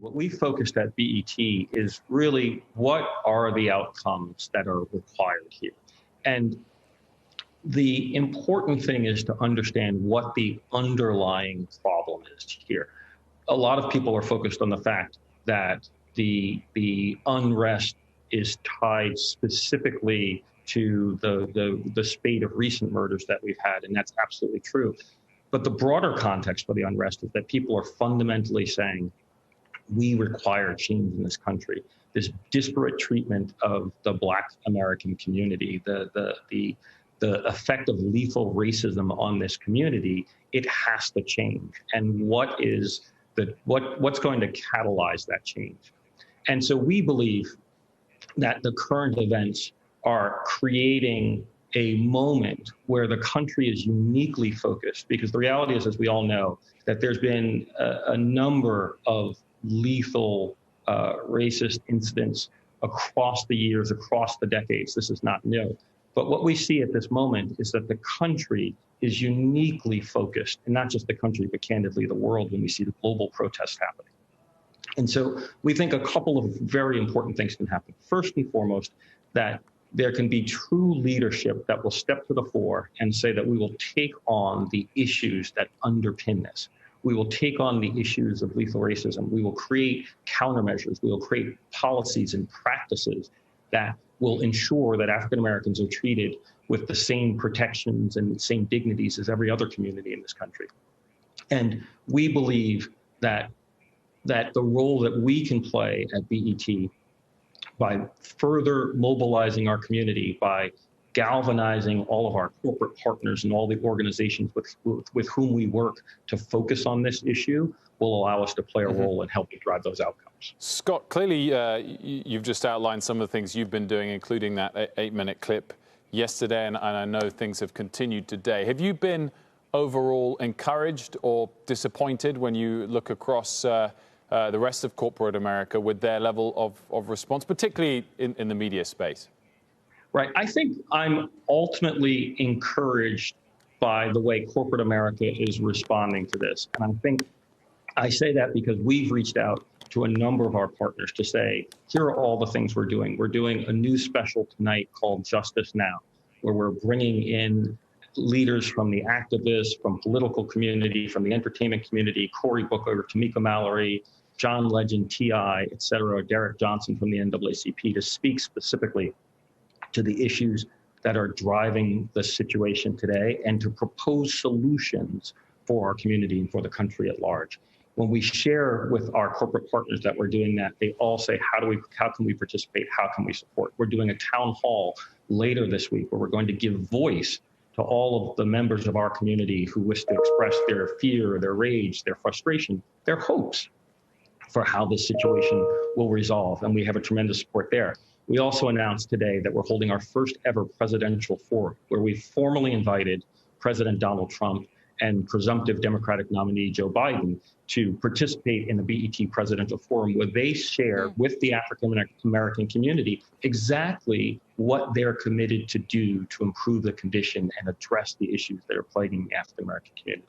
What we focused at BET is really what are the outcomes that are required here. And the important thing is to understand what the underlying problem is here. A lot of people are focused on the fact that the unrest is tied specifically to the spate of recent murders that we've had, and that's absolutely true. But the broader context for the unrest is that people are fundamentally saying, we require change in this country. This disparate treatment of the Black American community, the effect of lethal racism on this community, it has to change. And what's going to catalyze that change? And so we believe that the current events are creating a moment where the country is uniquely focused, because the reality is, as we all know, that there's been a number of lethal racist incidents across the years, across the decades. This is not new. But what we see at this moment is that the country is uniquely focused, and not just the country, but candidly the world, when we see the global protests happening. And so we think a couple of very important things can happen. First and foremost, that there can be true leadership that will step to the fore and say that we will take on the issues that underpin this. We will take on the issues of lethal racism. We will create countermeasures. We will create policies and practices that will ensure that African Americans are treated with the same protections and same dignities as every other community in this country. And we believe that the role that we can play at BET by further mobilizing our community, by galvanizing all of our corporate partners and all the organizations with whom we work to focus on this issue, will allow us to play a role in helping drive those outcomes. Scott, clearly you've just outlined some of the things you've been doing, including that 8-minute clip yesterday, and I know things have continued today. Have you been overall encouraged or disappointed when you look across the rest of corporate America with their level of response, particularly in the media space? Right. I think I'm ultimately encouraged by the way corporate America is responding to this. And I say that because we've reached out to a number of our partners to say, here are all the things we're doing. We're doing a new special tonight called Justice Now, where we're bringing in leaders from the activists, from political community, from the entertainment community, Cory Booker, Tamika Mallory, John Legend, T.I., et cetera, Derek Johnson from the NAACP, to speak specifically to the issues that are driving the situation today and to propose solutions for our community and for the country at large. When we share with our corporate partners that we're doing that, they all say, how can we participate? How can we support? We're doing a town hall later this week where we're going to give voice to all of the members of our community who wish to express their fear, their rage, their frustration, their hopes for how this situation will resolve. And we have a tremendous support there. We also announced today that we're holding our first ever presidential forum, where we formally invited President Donald Trump and presumptive Democratic nominee Joe Biden to participate in the BET presidential forum, where they share with the African American community exactly what they're committed to do to improve the condition and address the issues that are plaguing the African American community.